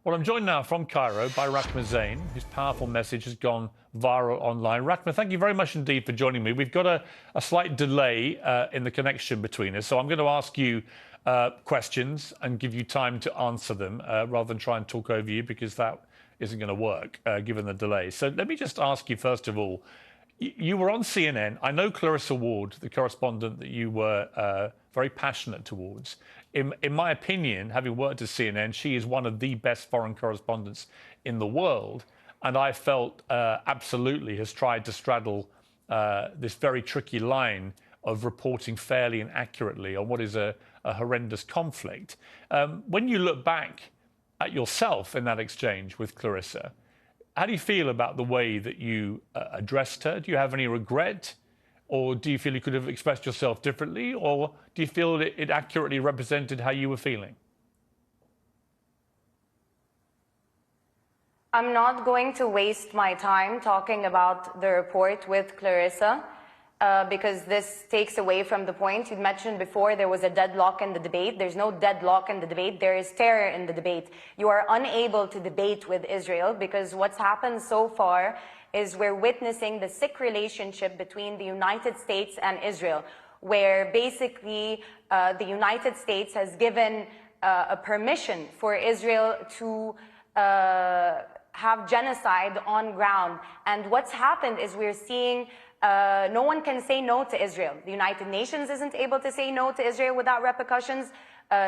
Well, I'm joined now from Cairo by Rahma Zein, whose powerful message has gone viral online. Rahma, thank you very much indeed for joining me. We've got a slight delay in the connection between us, so I'm going to ask you questions and give you time to answer them rather than try and talk over you, because that isn't going to work given the delay. So let me just ask you, first of all, you were on CNN. I know Clarissa Ward, the correspondent that you were very passionate towards. In my opinion, having worked at CNN, she is one of the best foreign correspondents in the world. And I felt absolutely has tried to straddle this very tricky line of reporting fairly and accurately on what is a horrendous conflict. When you look back at yourself in that exchange with Clarissa, how do you feel about the way that you addressed her? Do you have any regret? Or do you feel you could have expressed yourself differently? Or do you feel that it accurately represented how you were feeling? I'm not going to waste my time talking about the report with Clarissa because this takes away from the point. You mentioned before there was a deadlock in the debate. There's no deadlock in the debate. There is terror in the debate. You are unable to debate with Israel because what's happened so far is we're witnessing the sick relationship between the United States and Israel, where basically the United States has given a permission for Israel to have genocide on ground. And what's happened is we're seeing no one can say no to Israel. The United Nations isn't able to say no to Israel without repercussions.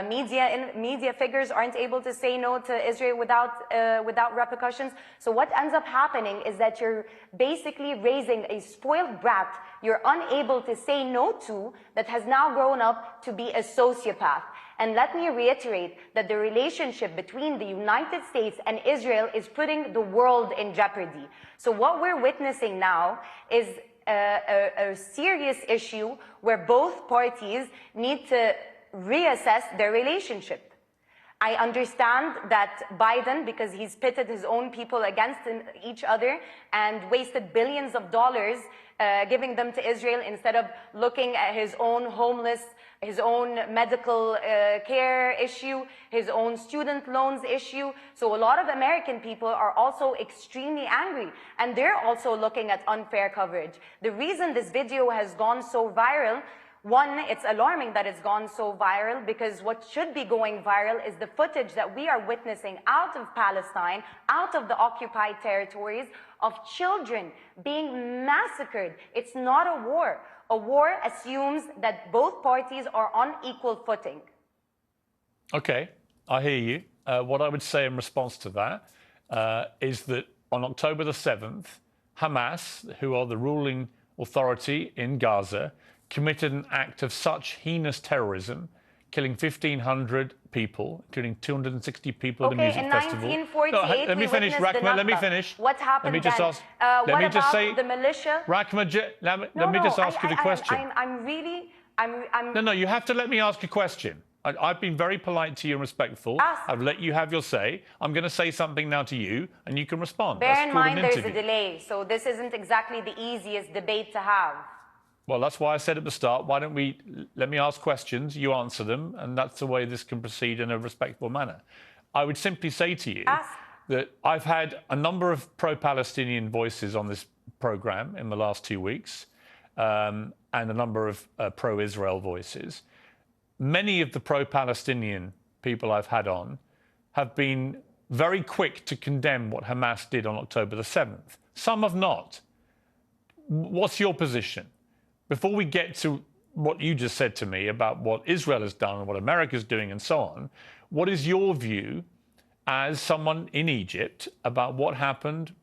Media figures aren't able to say no to Israel without repercussions. So what ends up happening is that you're basically raising a spoiled brat you're unable to say no to, that has now grown up to be a sociopath. And let me reiterate that the relationship between the United States and Israel is putting the world in jeopardy. So what we're witnessing now is a serious issue where both parties need to reassess their relationship. I understand that Biden, because he's pitted his own people against each other and wasted billions of dollars giving them to Israel instead of looking at his own homeless, his own medical care issue, his own student loans issue. So a lot of American people are also extremely angry, and they're also looking at unfair coverage. The reason this video has gone so viral, one, it's alarming that it's gone so viral, because what should be going viral is the footage that we are witnessing out of Palestine, out of the occupied territories, of children being massacred. It's not a war. A war assumes that both parties are on equal footing. Okay, I hear you. What I would say in response to that is that on October the 7th, Hamas, who are the ruling authority in Gaza, committed an act of such heinous terrorism, killing 1,500 people, including 260 people at the music festival. In 1948, let me finish, Rahma. Let me finish. What happened let me just then? ask, let me just say, the militia? Rahma, let me just ask you the question. No, you have to let me ask a question. I've been very polite to you and respectful. I've let you have your say. I'm going to say something now to you, and you can respond. Bear in mind there's a delay, so this isn't exactly the easiest debate to have. Well, that's why I said at the start, why don't we let me ask questions, you answer them, and that's the way this can proceed in a respectful manner. I would simply say to you that I've had a number of pro-Palestinian voices on this program in the last 2 weeks, and a number of pro-Israel voices. Many of the pro-Palestinian people I've had on have been very quick to condemn what Hamas did on October the 7th. Some have not. What's your position? Before we get to what you just said to me about what Israel has done and what America's doing and so on, what is your view as someone in Egypt about what happened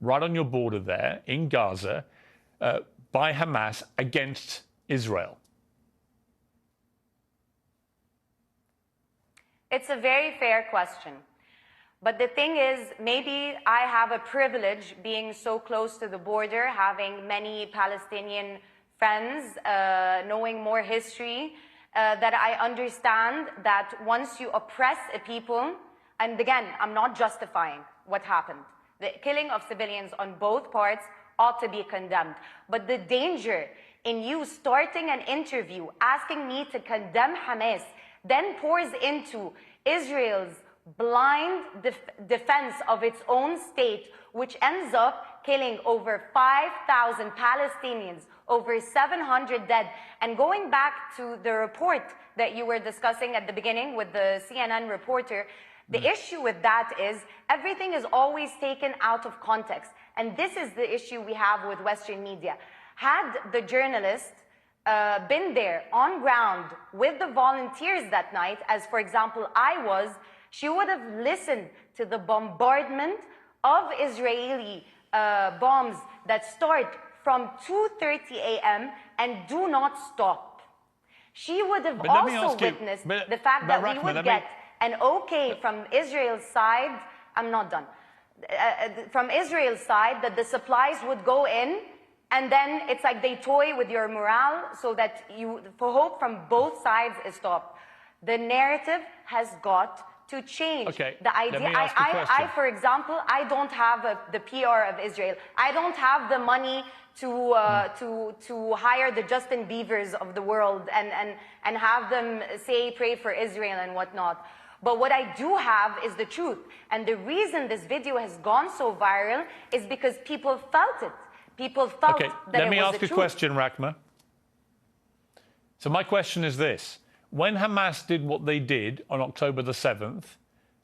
right on your border there in Gaza by Hamas against Israel? It's a very fair question. But the thing is, maybe I have a privilege being so close to the border, having many Palestinian friends, knowing more history, that I understand that once you oppress a people, and again, I'm not justifying what happened. The killing of civilians on both parts ought to be condemned. But the danger in you starting an interview asking me to condemn Hamas, then pours into Israel's blind defense of its own state, which ends up killing over 5,000 Palestinians, over 700 dead. And going back to the report that you were discussing at the beginning with the CNN reporter, the issue with that is everything is always taken out of context. And this is the issue we have with Western media. Had the journalist been there on ground with the volunteers that night, as for example I was, she would have listened to the bombardment of Israeli bombs that start from 2:30 a.m. and do not stop. She would have also witnessed the fact that we would get an okay from Israel's side. I'm not done. From Israel's side, that the supplies would go in, and then it's like they toy with your morale so that for hope from both sides is stopped. The narrative has got to change. Okay, the idea, I, for example, I don't have the PR of Israel. I don't have the money to hire the Justin Biebers of the world and have them say, pray for Israel and whatnot. But what I do have is the truth. And the reason this video has gone so viral is because people felt it. People felt that it was the truth. Let me ask a question, Rahma. So my question is this. When Hamas did what they did on October the 7th,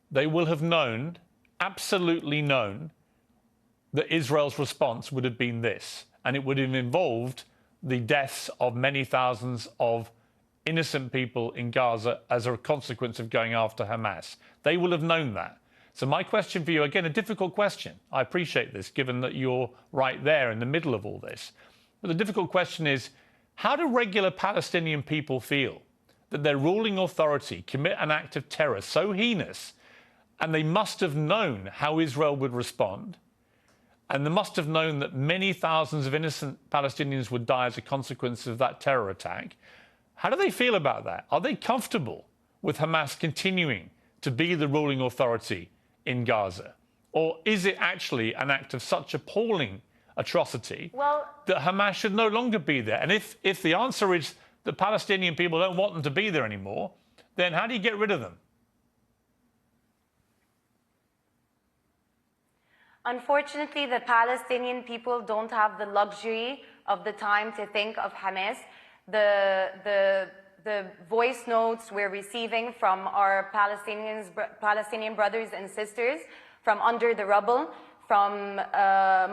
they will have known, absolutely known, that Israel's response would have been this. And it would have involved the deaths of many thousands of innocent people in Gaza as a consequence of going after Hamas. They will have known that. So my question for you, again, a difficult question. I appreciate this, given that you're right there in the middle of all this. But the difficult question is, how do regular Palestinian people feel that their ruling authority commit an act of terror so heinous, and they must have known how Israel would respond, and they must have known that many thousands of innocent Palestinians would die as a consequence of that terror attack? How do they feel about that? Are they comfortable with Hamas continuing to be the ruling authority in Gaza? Or is it actually an act of such appalling atrocity that Hamas should no longer be there? And if the answer is that Palestinian people don't want them to be there anymore, then how do you get rid of them? Unfortunately, the Palestinian people don't have the luxury of the time to think of Hamas. The voice notes we're receiving from our Palestinian brothers and sisters from under the rubble, from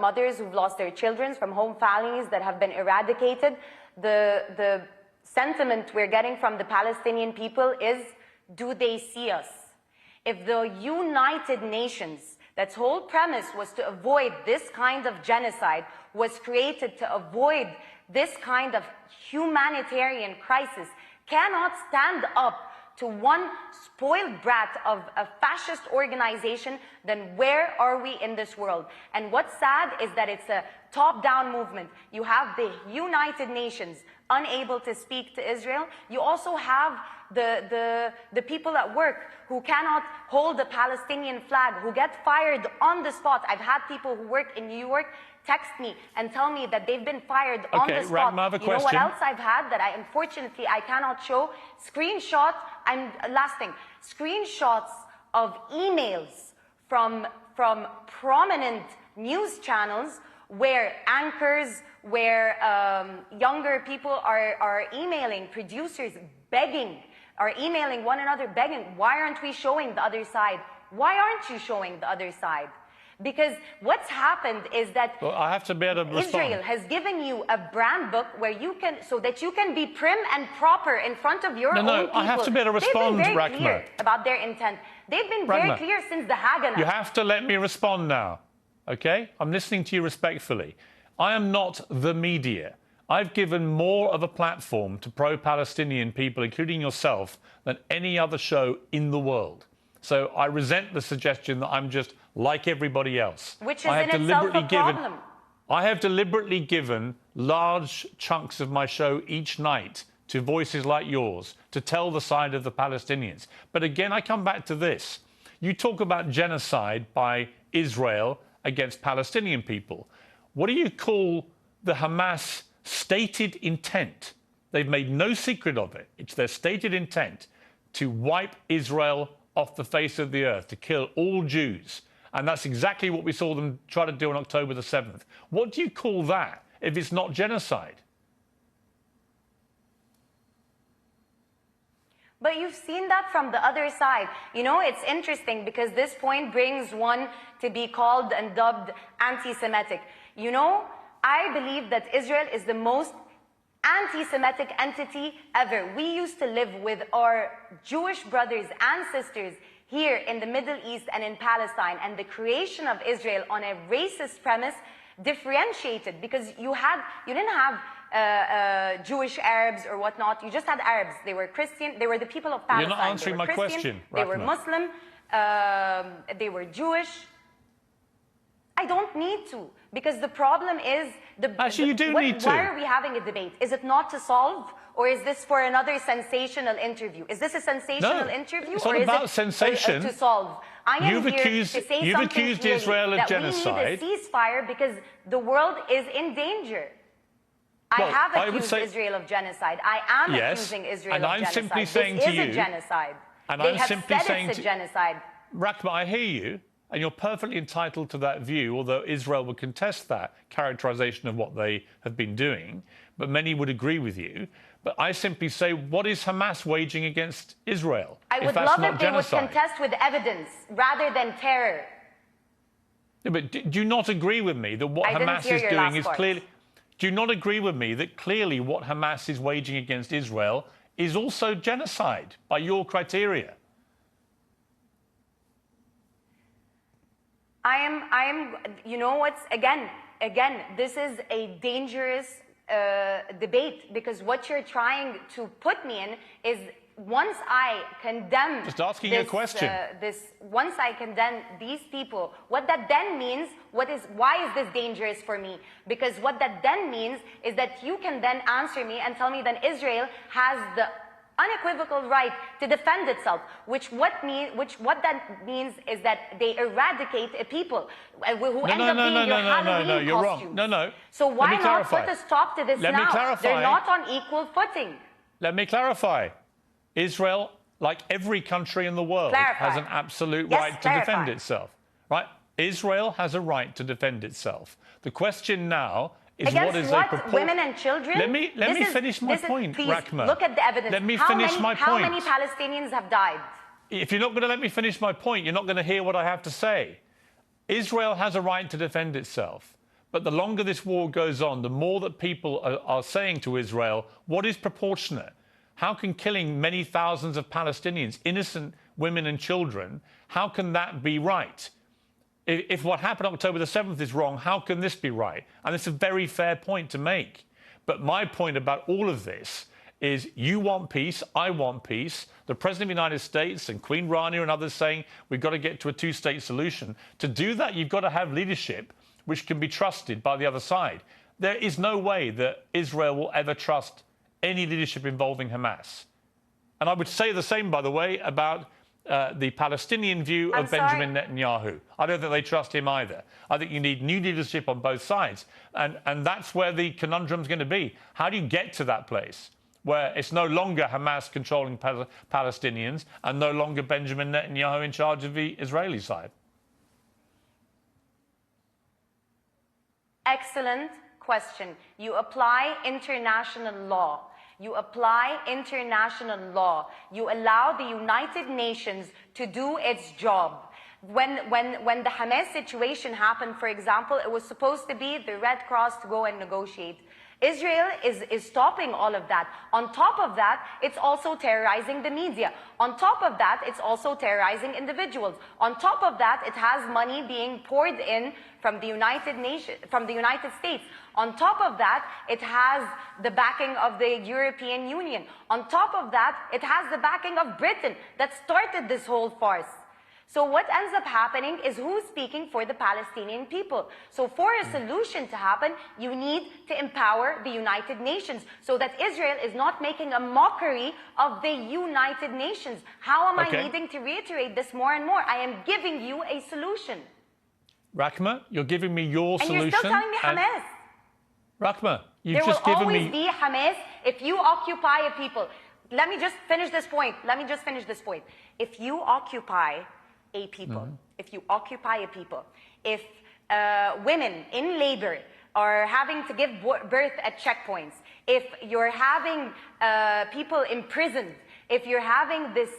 mothers who've lost their children, from home families that have been eradicated, the sentiment we're getting from the Palestinian people is, do they see us? If the United Nations, that's whole premise was to avoid this kind of genocide, was created to avoid this kind of humanitarian crisis, cannot stand up to one spoiled brat of a fascist organization, then where are we in this world? And what's sad is that it's a top-down movement. You have the United Nations unable to speak to Israel. You also have the people at work who cannot hold the Palestinian flag, who get fired on the spot. I've had people who work in New York text me and tell me that they've been fired on the spot. Rahma, I have a question. You know what else I've had that unfortunately I cannot show? Screenshots, last thing, screenshots of emails from prominent news channels where anchors, where younger people are emailing producers, begging, are emailing one another, begging, why aren't we showing the other side? Why aren't you showing the other side? Because what's happened is that I have to be able to respond. Israel has given you a brand book where you can, so that you can be prim and proper in front of your own people. No, I have to be able to respond, They've been very Rahma. clear about their intent. They've been very clear since the Haganah. You have to let me respond now, okay? I'm listening to you respectfully. I am not the media. I've given more of a platform to pro-Palestinian people, including yourself, than any other show in the world. So I resent the suggestion that I'm just like everybody else. Which is in itself a problem. I have deliberately given large chunks of my show each night to voices like yours to tell the side of the Palestinians. But again, I come back to this. You talk about genocide by Israel against Palestinian people. What do you call the Hamas stated intent? They've made no secret of it. It's their stated intent to wipe Israel off the face of the earth, to kill all Jews. And that's exactly what we saw them try to do on October the 7th. What do you call that if it's not genocide? But you've seen that from the other side. You know, it's interesting because this point brings one to be called and dubbed anti-Semitic. You know, I believe that Israel is the most anti-Semitic entity ever. We used to live with our Jewish brothers and sisters here in the Middle East and in Palestine, and the creation of Israel on a racist premise differentiated, because you didn't have Jewish Arabs or whatnot. You just had Arabs. They were Christian. They were the people of Palestine. You're not answering my question, They were Muslim. They were Jewish. I don't need to, because the problem is Actually, you do need to. Why are we having a debate? Is it not to solve, or is this for another sensational interview? Is this a sensational interview, it's not or about is it sensation. To solve? I am You've here accused, to say you've something accused clearly, Israel of that genocide. We need a ceasefire because the world is in danger. I have accused Israel of genocide. I am accusing Israel of genocide. Simply saying this to is you, a genocide. And they I'm have simply said saying it's a genocide. Rahma, I hear you, and you're perfectly entitled to that view, although Israel would contest that characterization of what they have been doing, but many would agree with you. But I simply say, what is Hamas waging against Israel? I would love if they would contest with evidence rather than terror. Yeah, but do you not agree with me that what Hamas is doing is clearly... Do you not agree with me that clearly what Hamas is waging against Israel is also genocide by your criteria? You know what's, again, this is a dangerous debate, because what you're trying to put me in is, once I condemn... Just asking you a question. Once I condemn these people, what that then means, why is this dangerous for me? Because what that then means is that you can then answer me and tell me that Israel has the unequivocal right to defend itself, what that means is that they eradicate a people who end up being your Halloween you're costumes. wrong. No. So why not put a stop to this now? Let me clarify. They're not on equal footing. Let me clarify. Israel, like every country in the world, has an absolute right to defend itself. Right? Israel has a right to defend itself. The question now is against women and children? Let me finish my point, Rahma. Look at the evidence. Let me finish my point. How many Palestinians have died? If you're not going to let me finish my point, you're not going to hear what I have to say. Israel has a right to defend itself. But the longer this war goes on, the more that people are saying to Israel, what is proportionate? How can killing many thousands of Palestinians, innocent women and children, how can that be right? If what happened on October the 7th is wrong, how can this be right? And it's a very fair point to make. But my point about all of this is, you want peace, I want peace. The President of the United States and Queen Rania and others saying we've got to get to a two-state solution. To do that, you've got to have leadership which can be trusted by the other side. There is no way that Israel will ever trust any leadership involving Hamas. And I would say the same, by the way, about the Palestinian view of Benjamin Netanyahu. I don't think they trust him either. I think you need new leadership on both sides. And that's where the conundrum's going to be. How do you get to that place where it's no longer Hamas controlling Palestinians and no longer Benjamin Netanyahu in charge of the Israeli side? Excellent question. You apply international law. You apply international law. You allow the United Nations to do its job. When the Hamas situation happened, for example, it was supposed to be the Red Cross to go and negotiate. Israel is stopping all of that. On top of that, it's also terrorizing the media. On top of that, it's also terrorizing individuals. On top of that, it has money being poured in from the United States. On top of that, it has the backing of the European Union. On top of that, it has the backing of Britain that started this whole farce. So what ends up happening is, who's speaking for the Palestinian people? So for a solution to happen, you need to empower the United Nations so that Israel is not making a mockery of the United Nations. How am I needing to reiterate this more and more? I am giving you a solution. Rahma, you're giving me your solution. And you're still telling me Hamas. Rahma, you've just given me... There will always be Hamas if you occupy a people. let me just finish this point. If you occupy a people, if women in labor are having to give birth at checkpoints, if you're having people imprisoned, if you're having this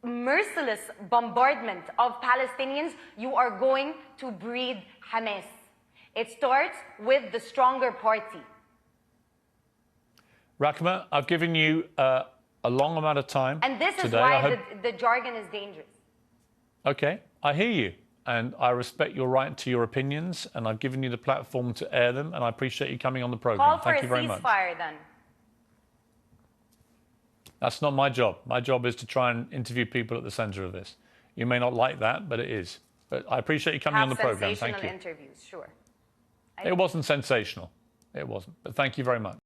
merciless bombardment of Palestinians, you are going to breed Hamas. It starts with the stronger party. Rahma, I've given you a long amount of time. And this today. is why the jargon is dangerous. Okay, I hear you. And I respect your right to your opinions. And I've given you the platform to air them. And I appreciate you coming on the program. Call for Thank you very much. ceasefire then. That's not my job. My job is to try and interview people at the center of this. You may not like that, but it is. But I appreciate you coming on the program. Thank you. Interviews, sure. It wasn't sensational. It wasn't. But thank you very much.